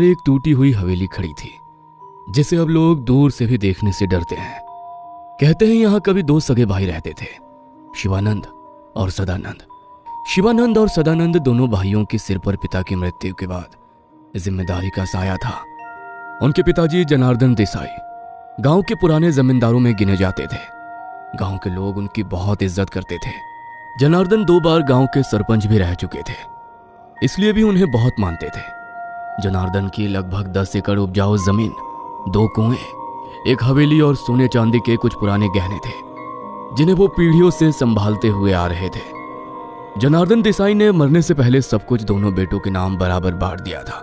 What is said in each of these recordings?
एक टूटी हुई हवेली खड़ी थी जिसे अब लोग दूर से भी देखने से डरते हैं। कहते हैं यहाँ कभी दो सगे भाई रहते थे, शिवानंद और सदानंद। शिवानंद और सदानंद दोनों भाइयों के सिर पर पिता की मृत्यु के बाद जिम्मेदारी का साया था। उनके पिताजी जनार्दन देसाई गांव के पुराने जमींदारों में गिने जाते थे। गांव के लोग उनकी बहुत इज्जत करते थे। जनार्दन 2 बार गांव के सरपंच भी रह चुके थे, इसलिए भी उन्हें बहुत मानते थे। जनार्दन की लगभग 10 एकड़ उपजाऊ जमीन, 2 कुएं, एक हवेली और सोने चांदी के कुछ पुराने गहने थे जिन्हें वो पीढ़ियों से संभालते हुए आ रहे थे। जनार्दन देसाई ने मरने से पहले सब कुछ दोनों बेटों के नाम बराबर बांट दिया था,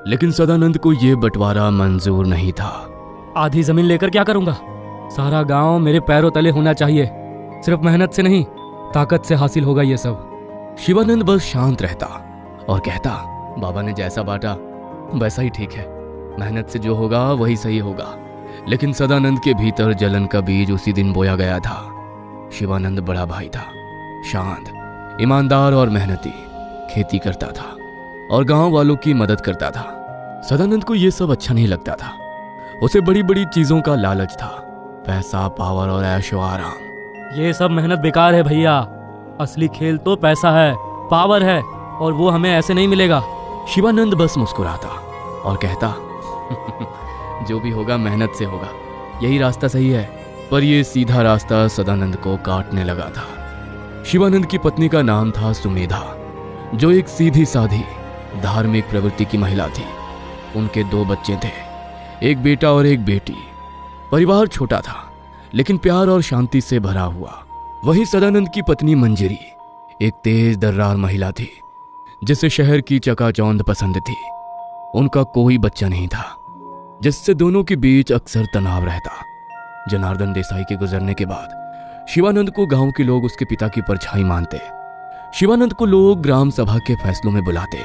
लेकिन सदानंद को यह बंटवारा मंजूर नहीं था। आधी जमीन लेकर क्या करूंगा? सारा गांव मेरे पैरों तले होना चाहिए। सिर्फ मेहनत से नहीं, ताकत से हासिल होगा ये सब। शिवानंद बस शांत रहता और कहता, बाबा ने जैसा बांटा वैसा ही ठीक है, मेहनत से जो होगा वही सही होगा। लेकिन सदानंद के भीतर जलन का बीज उसी दिन बोया गया था। शिवानंद बड़ा भाई था, शांत, ईमानदार और मेहनती। खेती करता था और गांव वालों की मदद करता था। सदानंद को यह सब अच्छा नहीं लगता था। उसे बड़ी बड़ी चीजों का लालच था, पैसा, पावर और ऐशो आराम। ये सब मेहनत बेकार है भैया। असली खेल तो पैसा है, पावर है, और वो हमें ऐसे नहीं मिलेगा। शिवानंद बस मुस्कुराता और कहता, जो भी होगा मेहनत से होगा, यही रास्ता सही है। पर यह सीधा रास्ता सदानंद को काटने लगा था। शिवानंद की पत्नी का नाम था सुमेधा, जो एक सीधी साधी धार्मिक प्रवृत्ति की महिला थी। उनके 2 बच्चे थे, एक बेटा और एक बेटी। परिवार छोटा था लेकिन प्यार और शांति से भरा हुआ। वहीं सदानंद की पत्नी मंजरी एक तेज दर्रार महिला थी जिसे शहर की चकाचौंध पसंद थी। उनका कोई बच्चा नहीं था, जिससे दोनों के बीच अक्सर तनाव रहता। जनार्दन देसाई के गुजरने के बाद शिवानंद को गांव के लोग उसके पिता की परछाई मानते। शिवानंद को लोग ग्राम सभा के फैसलों में बुलाते,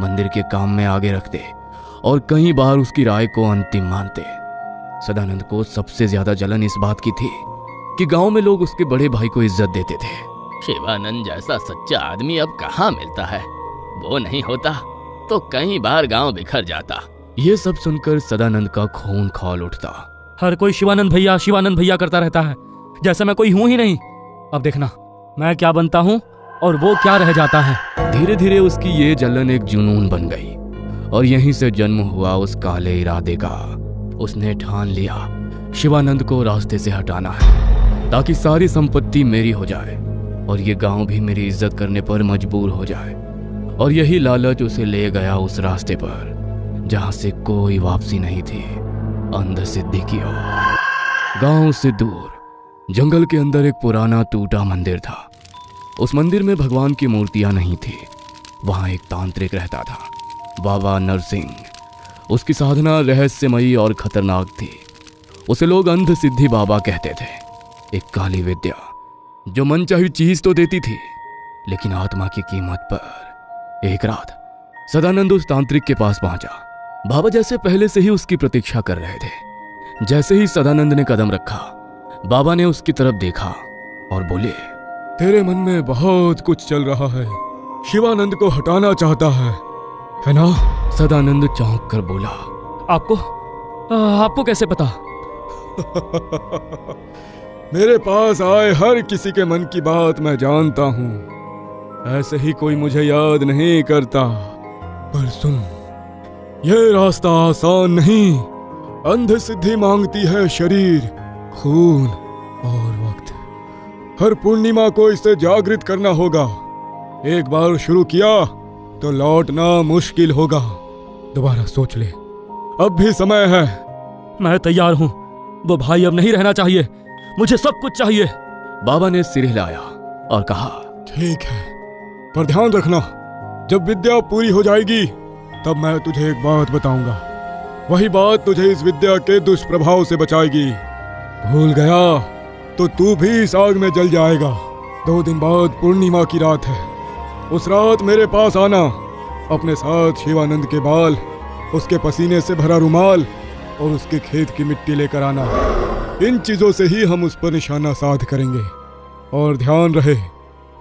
मंदिर के काम में आगे रखते और कई बार उसकी राय को अंतिम मानते। सदानंद को सबसे ज्यादा जलन इस बात की थी कि गांव में लोग उसके बड़े भाई को इज्जत देते थे। शिवानंद जैसा सच्चा आदमी अब कहाँ मिलता है? वो नहीं होता तो कई बार गांव बिखर जाता। ये सब सुनकर सदानंद का खून खौल उठता। हर कोई शिवानंद भैया करता रहता है, जैसे मैं कोई हूं ही नहीं। अब देखना मैं क्या बनता हूं और वो क्या रह जाता है। धीरे धीरे उसकी ये जलन एक जुनून बन गई और यहीं से जन्म हुआ उस काले इरादे का। उसने ठान लिया, शिवानंद को रास्ते से हटाना है ताकि सारी संपत्ति मेरी हो जाए और ये गांव भी मेरी इज्जत करने पर मजबूर हो जाए। और यही लालच उसे ले गया उस रास्ते पर जहां से कोई वापसी नहीं थी, अंध सिद्धि की ओर। गांव से दूर जंगल के अंदर एक पुराना टूटा मंदिर था। उस मंदिर में भगवान की मूर्तियां नहीं थी। वहां एक तांत्रिक रहता था, बाबा नरसिंह। उसकी साधना रहस्यमयी और खतरनाक थी। उसे लोग अंध सिद्धि बाबा कहते थे। एक काली विद्या जो मनचाही चीज तो देती थी, लेकिन आत्मा की कीमत पर। एक रात सदानंद उस तांत्रिक के पास पहुंचा। बाबा जैसे पहले से ही उसकी प्रतीक्षा कर रहे थे। जैसे ही सदानंद ने कदम रखा, बाबा ने उसकी तरफ देखा और बोले, तेरे मन में बहुत कुछ चल रहा है, शिवानंद को हटाना चाहता है ना? सदानंद चौंक कर बोला, आपको कैसे पता? मेरे पास आए हर किसी के मन की बात मैं जानता हूं। ऐसे ही कोई मुझे याद नहीं करता। पर सुन, यह रास्ता आसान नहीं। अंध सिद्धि मांगती है शरीर, खून और वक्त। हर पूर्णिमा को इसे जागृत करना होगा। एक बार शुरू किया तो लौटना मुश्किल होगा। दोबारा सोच ले, अब भी समय है। मैं तैयार हूं। वो भाई अब नहीं रहना चाहिए, मुझे सब कुछ चाहिए। बाबा ने सिर हिलाया और कहा, ठीक है, पर ध्यान रखना, जब विद्या पूरी हो जाएगी तब मैं तुझे एक बात बताऊंगा। वही बात तुझे इस विद्या के दुष्प्रभाव से बचाएगी। भूल गया तो तू भी इस आग में जल जाएगा। 2 दिन बाद पूर्णिमा की रात है। उस रात मेरे पास आना। अपने साथ शिवानंद के बाल, उसके पसीने से भरा रुमाल और उसके खेत की मिट्टी लेकर आना। इन चीजों से ही हम उस पर निशाना साध करेंगे। और ध्यान रहे,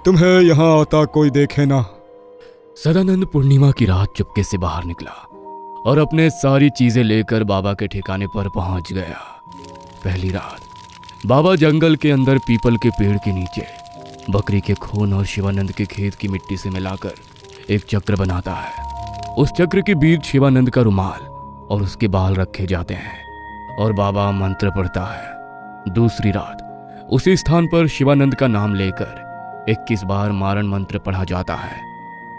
तुम्हें यहाँ आता कोई देखे ना। सदानंद पूर्णिमा की रात चुपके से बाहर निकला और अपने सारी चीजें लेकर बाबा के ठिकाने पर पहुंच गया। पहली रात बाबा जंगल के अंदर पीपल के पेड़ के नीचे बकरी के खून और शिवानंद के खेत की मिट्टी से मिलाकर एक चक्र बनाता है। उस चक्र के बीच शिवानंद का रुमाल और उसके बाल रखे जाते हैं और बाबा मंत्र पढ़ता है। दूसरी रात उसी स्थान पर शिवानंद का नाम लेकर 21 बार मारण मंत्र पढ़ा जाता है।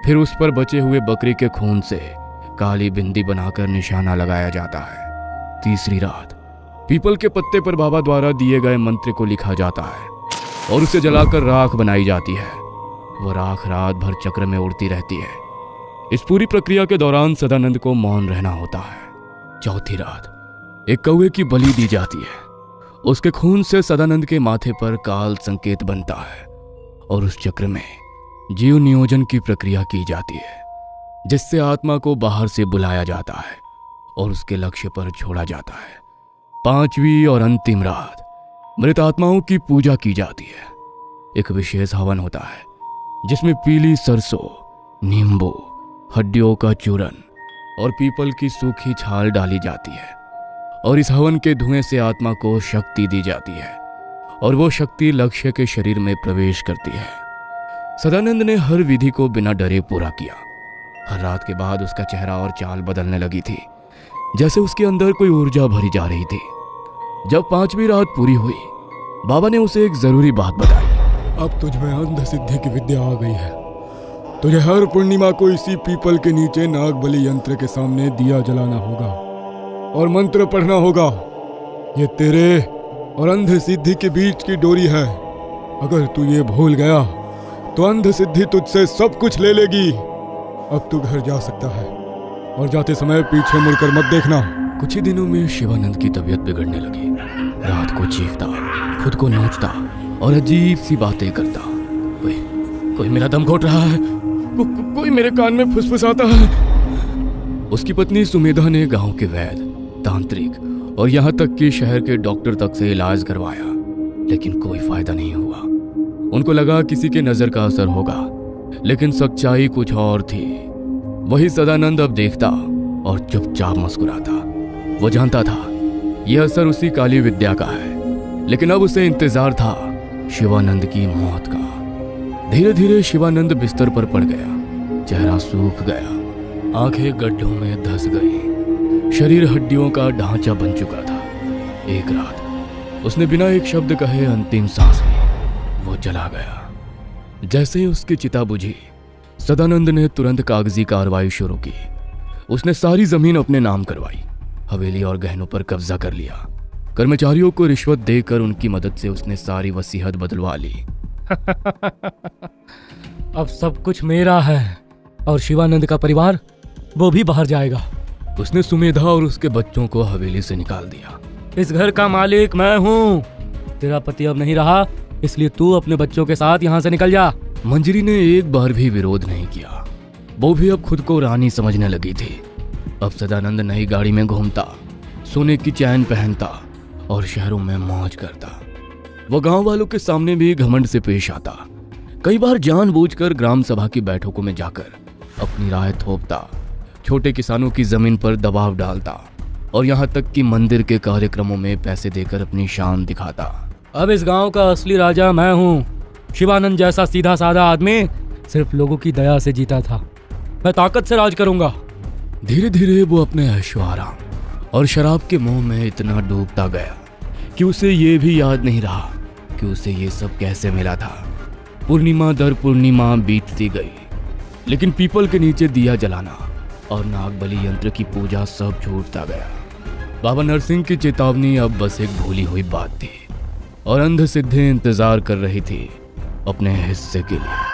फिर उस पर बचे हुए बकरी के खून से काली बिंदी बनाकर निशाना लगाया जाता है। तीसरी रात पीपल के पत्ते पर बाबा द्वारा दिए गए मंत्र को लिखा जाता है और उसे जलाकर राख बनाई जाती है। वह राख रात भर चक्र में उड़ती रहती है। इस पूरी प्रक्रिया के दौरान सदानंद को मौन रहना होता है। चौथी रात एक कौवे की बलि दी जाती है। उसके खून से सदानंद के माथे पर काल संकेत बनता है और उस चक्र में जीव नियोजन की प्रक्रिया की जाती है, जिससे आत्मा को बाहर से बुलाया जाता है और उसके लक्ष्य पर छोड़ा जाता है। पांचवी और अंतिम रात मृत आत्माओं की पूजा की जाती है। एक विशेष हवन होता है जिसमें पीली सरसों, नींबू, हड्डियों का चूरन और पीपल की सूखी छाल डाली जाती है और इस हवन के धुएं से आत्मा को शक्ति दी जाती है और वो शक्ति लक्ष्य के शरीर में प्रवेश करती है। सदानंद ने हर विधि को बिना डरे पूरा किया। हर रात के बाद उसका चेहरा और चाल बदलने लगी थी, जैसे उसके अंदर कोई ऊर्जा भरी जा रही थी। जब पांचवी रात पूरी हुई, बाबा ने उसे एक जरूरी बात बताई। अब तुझ में अंध सिद्धि की विद्या आ गई है। तुझे हर पूर्णिमा को इसी पीपल के नीचे नाग बलि यंत्र के सामने दिया जलाना होगा और मंत्र पढ़ना होगा। ये तेरे और अंध सिद्धि के बीच की डोरी है। अगर तू ये भूल गया तो अंध सिद्धि तुझसे सब कुछ ले लेगी। अब तू घर जा सकता है और जाते समय पीछे मुड़कर मत देखना। कुछ ही दिनों में शिवानंद की तबीयत बिगड़ने लगी। रात को चीखता, खुद को नोचता और अजीब सी बातें करता। कोई मेरा दम घोट रहा है, कोई मेरे कान में फुसफुसाता है। उसकी पत्नी सुमेधा ने गांव के वैद्य, तांत्रिक और यहाँ तक कि शहर के डॉक्टर तक से इलाज करवाया, लेकिन कोई फायदा नहीं हुआ। उनको लगा किसी के नजर का असर होगा, लेकिन सच्चाई कुछ और थी। वही सदानंद अब देखता और चुपचाप मुस्कुराता। वो जानता था यह असर उसी काली विद्या का है, लेकिन अब उसे इंतजार था शिवानंद की मौत का। धीरे धीरे शिवानंद बिस्तर पर पड़ गया। चेहरा सूख गया, आंखें गड्ढों में धंस गई, शरीर हड्डियों का ढांचा बन चुका था। एक रात उसने बिना एक शब्द कहे अंतिम सांस ली। वो चला गया। जैसे ही उसकी चिता बुझी, सदानंद ने तुरंत कागजी कार्रवाई शुरू की। उसने सारी जमीन अपने नाम करवाई, हवेली और गहनों पर कब्जा कर लिया। कर्मचारियों को रिश्वत देकर उनकी मदद से उसने सारी वसीयत बदलवा ली। अब सब कुछ मेरा है और शिवानंद का परिवार वो भी बाहर जाएगा। उसने सुमेधा और उसके बच्चों को हवेली से निकाल दिया। इस घर का मालिक मैं हूँ। तेरा पति अब नहीं रहा, इसलिए तू अपने बच्चों के साथ यहाँ से निकल जा। मंजरी ने एक बार भी विरोध नहीं किया। वो भी अब खुद को रानी समझने लगी थी। अब सदानंद नई गाड़ी में घूमता, सोने की चैन पहनता और शहरों में मौज करता। वो गांव वालों के सामने भी घमंड से पेश आता। कई बार जानबूझकर ग्राम सभा की बैठकों में जाकर अपनी राय थोपता, छोटे किसानों की जमीन पर दबाव डालता और यहाँ तक कि मंदिर के कार्यक्रमों में पैसे देकर अपनी शान दिखाता। अब इस गांव का असली राजा मैं हूँ। शिवानंद जैसा सीधा साधा आदमी सिर्फ लोगों की दया से जीता था। मैं ताकत से राज करूंगा। धीरे धीरे वो अपने ऐशो आराम और शराब के मोह में इतना डूबता गया कि उसे ये भी याद नहीं रहा कि उसे ये सब कैसे मिला था। पूर्णिमा दर पूर्णिमा बीतती गई, लेकिन पीपल के नीचे दिया जलाना और नाग बलि यंत्र की पूजा सब छूटता गया। बाबा नरसिंह की चेतावनी अब बस एक भूली हुई बात थी और अंध सिद्धि इंतजार कर रही थी अपने हिस्से के लिए।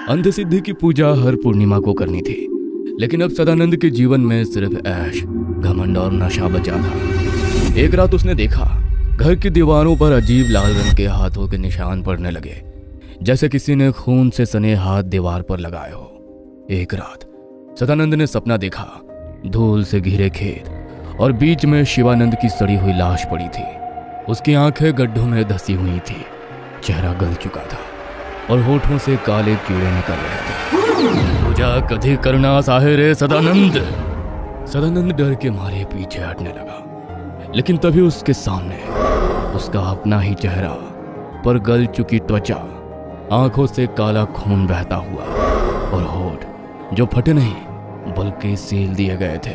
अंध सिद्धि की पूजा हर पूर्णिमा को करनी थी, लेकिन अब सदानंद के जीवन में सिर्फ ऐश, घमंड और नशा बचा था। एक रात उसने देखा घर की दीवारों पर अजीब लाल रंग के हाथों के निशान पड़ने लगे, जैसे किसी ने खून से सने हाथ दीवार पर लगाए हो। एक रात सदानंद ने सपना देखा, धूल से घिरे खेत और बीच में शिवानंद की सड़ी हुई लाश पड़ी थी। उसकी आंखें गड्ढों में धसी हुई थी, चेहरा गल चुका था और होठों से काले कीड़े निकल रहे थे। पूजा कधी करना साहे रे सदानंद, सदानंद डर के मारे पीछे हटने लगा, लेकिन तभी उसके सामने उसका अपना ही चेहरा पर गल चुकी त्वचा, आंखों से काला खून बहता हुआ और होठ जो फटे नहीं बल्कि सील दिए गए थे,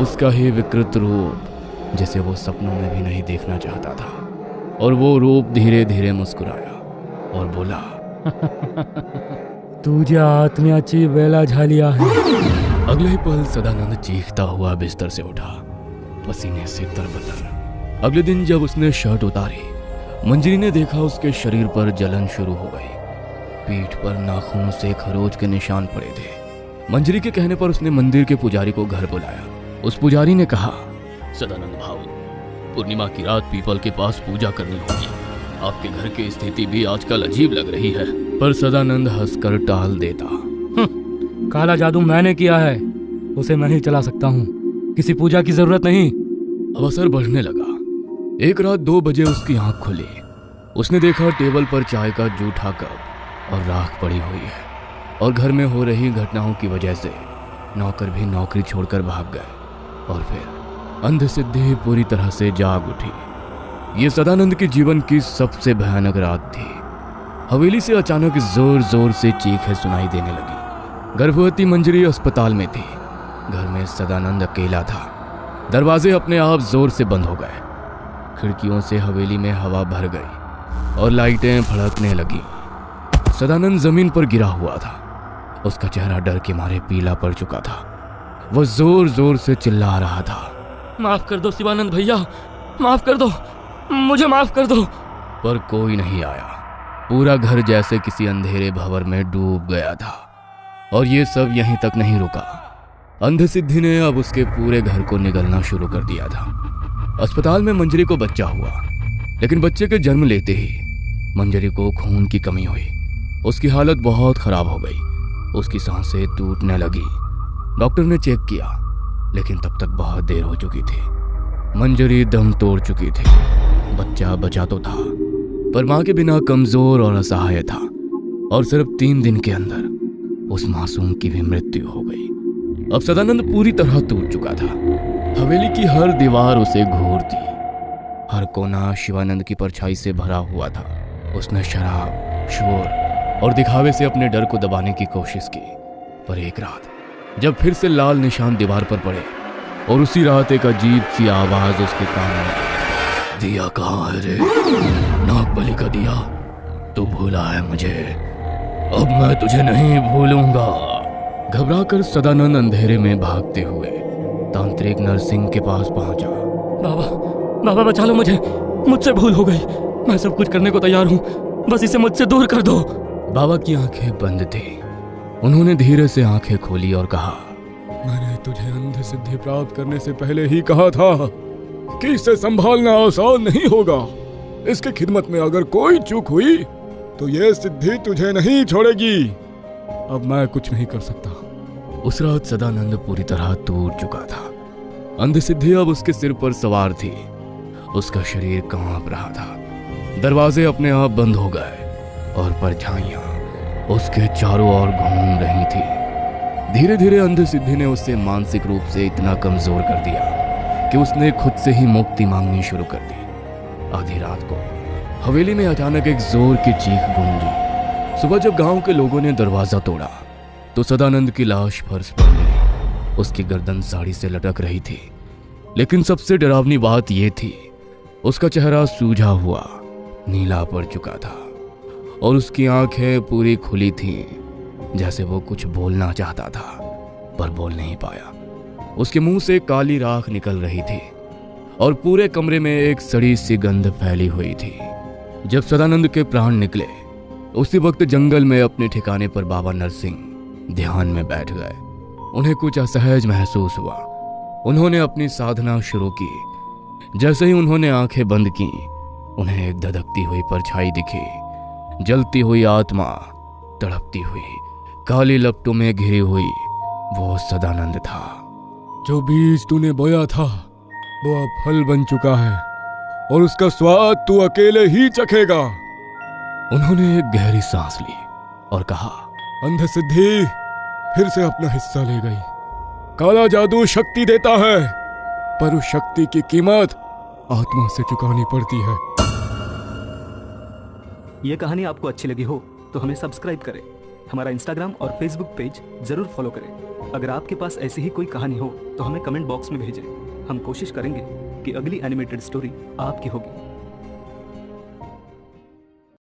उसका ही विकृत रूप जिसे वो सपनों में भी नहीं देखना चाहता था। और वो रूप धीरे धीरे मुस्कुराया और बोला, तुझ्या आत्म्याची वेला झाली आहे। अगले ही पल सदानंद चीखता हुआ बिस्तर से उठा, पसीने से तरबतर। अगले दिन जब उसने शर्ट उतारी, मंजरी ने देखा उसके शरीर पर जलन शुरू हो गई। पीठ पर नाखूनों से खरोच के निशान पड़े थे। मंजरी के कहने पर उसने मंदिर के पुजारी को घर बुलाया। उस पुजारी ने कहा, सदानंद भाऊ, पूर्णिमा की रात पीपल के पास पूजा करनी होगी। आपके घर की स्थिति भी आजकल अजीब लग रही है। पर सदानंद हंसकर टाल देता। काला जादू मैंने किया है, उसे मैं ही चला सकता हूँ, किसी पूजा की जरूरत नहीं। अब असर बढ़ने लगा। एक रात 2 बजे उसकी आंख खुली। उसने देखा टेबल पर चाय का जूठा कप और राख पड़ी हुई है, और घर में हो रही घटनाओं की वजह से नौकर भी नौकरी छोड़कर भाग गए। और फिर अंधसिद्धि पूरी तरह से जाग उठी। ये सदानंद के जीवन की सबसे भयानक रात थी। हवेली से अचानक जोर जोर से चीखें सुनाई देने लगी। गर्भवती मंजरी अस्पताल में थी। घर में सदानंद अकेला था। दरवाजे अपने आप जोर से बंद हो गए। खिड़कियों से हवेली में हवा भर गई और लाइटें फड़कने लगी। सदानंद जमीन पर गिरा हुआ था। उसका चेहरा डर के मारे पीला पड़ चुका था। वह जोर जोर से चिल्ला रहा था, माफ कर दो शिवानंद भैया, माफ कर दो, मुझे माफ कर दो। पर कोई नहीं आया। पूरा घर जैसे किसी अंधेरे भंवर में डूब गया था। और ये सब यहीं तक नहीं रुका। अंधसिद्धि ने अब उसके पूरे घर को निगलना शुरू कर दिया था। अस्पताल में मंजरी को बच्चा हुआ, लेकिन बच्चे के जन्म लेते ही मंजरी को खून की कमी हुई। उसकी हालत बहुत खराब हो गई। उसकी सांसें टूटने लगी। डॉक्टर ने चेक किया, लेकिन तब तक बहुत देर हो चुकी थी। मंजरी दम तोड़ चुकी थी। बच्चा बचा तो था, पर मां के बिना कमजोर और असहाय था। और सिर्फ 3 दिन के अंदर उस मासूम की भी मृत्यु हो गई। अब सदानंद पूरी तरह टूट चुका था। हवेली की हर दीवार उसे घूरती। हर कोना शिवानंद की परछाई से भरा हुआ था। उसने शराब, शोर और दिखावे से अपने डर को दबाने की कोशिश की। पर एक रात जब फिर से लाल निशान दीवार पर पड़े और उसी रात एक अजीब सी आवाज उसके कान में आई, दिया कहाँ है रे? नाग बलि का दिया? तू भूला है मुझे, अब मैं तुझे नहीं भूलूंगा। घबरा कर सदानंद अंधेरे में भागते हुए तांत्रिक नरसिंह के पास पहुंचा। बाबा, बाबा बचा लो मुझे, मुझसे भूल हो गई। मैं सब कुछ करने को तैयार हूँ, बस इसे मुझसे दूर कर दो। बाबा की आंखें बंद थी। उन्होंने धीरे से आंखें खोली और कहा, मैंने तुझे अंधसिद्धि प्राप्त करने से पहले ही कहा था कि इसे संभालना आसान नहीं होगा। इसकी खिदमत में अगर कोई चूक हुई तो यह सिद्धि तुझे नहीं छोड़ेगी। अब मैं कुछ नहीं कर सकता। उस रात सदानंद पूरी तरह टूट चुका था। अंधसिद्धि अब उसके सिर पर सवार थी। उसका शरीर कांप रहा था। दरवाजे अपने आप बंद हो गए और परछाइयां उसके चारों ओर घूम रही थी। धीरे धीरे अंधसिद्धि ने उसे मानसिक रूप से इतना कमजोर कर दिया कि उसने खुद से ही मुक्ति मांगनी शुरू कर दी। आधी रात को हवेली में अचानक एक जोर की चीख गूंजी। सुबह जब गांव के लोगों ने दरवाजा तोड़ा तो सदानंद की लाश फर्श पर मिली। उसकी गर्दन साड़ी से लटक रही थी। लेकिन सबसे डरावनी बात यह थी, उसका चेहरा सूझा हुआ नीला पड़ चुका था और उसकी आंखें पूरी खुली थीं, जैसे वो कुछ बोलना चाहता था पर बोल नहीं पाया। उसके मुंह से काली राख निकल रही थी और पूरे कमरे में एक सड़ी सी गंध फैली हुई थी। जब सदानंद के प्राण निकले उसी वक्त जंगल में अपने ठिकाने पर बाबा नरसिंह ध्यान में बैठ गए। उन्हें कुछ असहज महसूस हुआ। उन्होंने अपनी साधना शुरू की। जैसे ही उन्होंने आंखें बंद की, उन्हें एक धधकती हुई परछाई दिखी। जलती हुई आत्मा, तड़पती हुई, काली लपटों में घिरी हुई, वो सदानंद था। जो बीज तूने बोया था वो अब फल बन चुका है और उसका स्वाद तू अकेले ही चखेगा। उन्होंने एक गहरी सांस ली और कहा, अंधसिद्धि फिर से अपना हिस्सा ले गई। काला जादू शक्ति देता है, पर उस शक्ति की कीमत आत्मा से चुकानी पड़ती है। ये कहानी आपको अच्छी लगी हो तो हमें सब्सक्राइब करें, हमारा इंस्टाग्राम और फेसबुक पेज जरूर फॉलो करें। अगर आपके पास ऐसी ही कोई कहानी हो तो हमें कमेंट बॉक्स में भेजें। हम कोशिश करेंगे कि अगली एनिमेटेड स्टोरी आपकी होगी।